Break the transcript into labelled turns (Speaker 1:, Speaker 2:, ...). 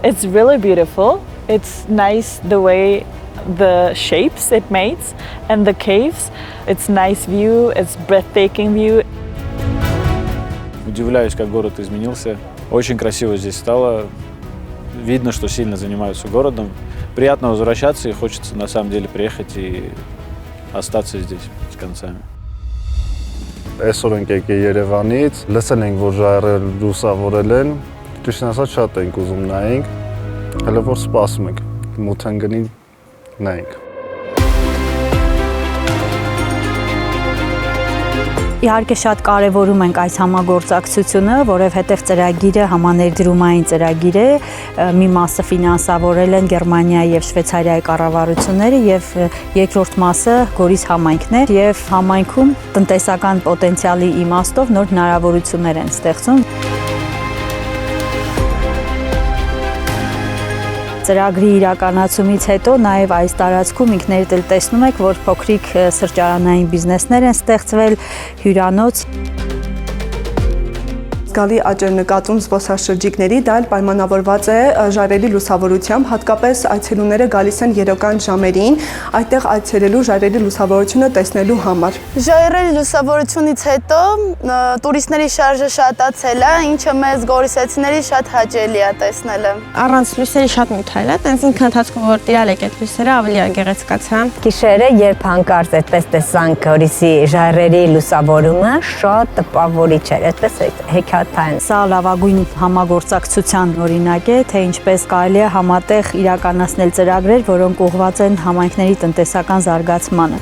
Speaker 1: It's really beautiful. It's nice the way the shapes it makes and the caves. It's nice view, it's breathtaking view.
Speaker 2: Удивляюсь, как город изменился. Очень красиво здесь стало. Видно, что сильно занимаются городом. Приятно возвращаться и хочется на самом деле приехать и остаться здесь с концами.
Speaker 3: Այսօր ենք եկել Երևանից, լսել ենք, որ ժայռերը լուսավորել են, ճիշտն ասած շատ ենք ուզում նայենք, հələ որ սպասում ենք, մոտ են գնի նայենք։
Speaker 4: Իհարկե շատ կարևորում ենք այս համագործակցությունը, որովհետև ծրագիրը համաներդրումային ծրագիր է, մի մասը ֆինանսավորել են Գերմանիայի եւ Շվեյցարիայի կառավարությունները եւ երկրորդ մասը Գորիս համայնքն է եւ համայնքում տնտեսական պոտենցիալի իմաստով նոր հնարավորություններ են ստեղծում։ Ծրագրի իրականացումից հետո նաև այս տարածքում ինքներդ էլ տեսնում եք, որ փոքրիկ սրճարանային բիզնեսներ են ստեղծվել, հյուրանոց։
Speaker 5: Զգալի աճ է նկատում զբոսաշրջիկների, դա էլ պայմանավորված է ժայռերի լուսավորությամբ, հատկապես այցելուները գալիս են երեկոյան ժամերին, այդտեղ այցելելու ժայռերի լուսավորությունը տեսնելու համար։
Speaker 6: Ժայռերի լուսավորությունից հետո տուրիստների շարժը շատացել է, ինչը մեզ գորիսեցիների շատ հաճելի է տեսնելը։
Speaker 7: Առանց լույսերի շատ նյութել է, տենց ինքն ընթացքում որ տիրալ եք այդ լույսերը ավելի գեղեցկացան։
Speaker 8: Գիշերը, երբ հանկարծ այդպես տեսանք Գորիսի ժայռերի լուսավորումը, շատ տպավորիչ էր, այդպես հեքիաթային։
Speaker 4: Սա լավագույն համագործակցության օրինակ է, թե ինչպես կարելի է համատեղ իրականացնել ծրագրեր, որոնք ուղղված են համայնքների տնտեսական զարգացմանը։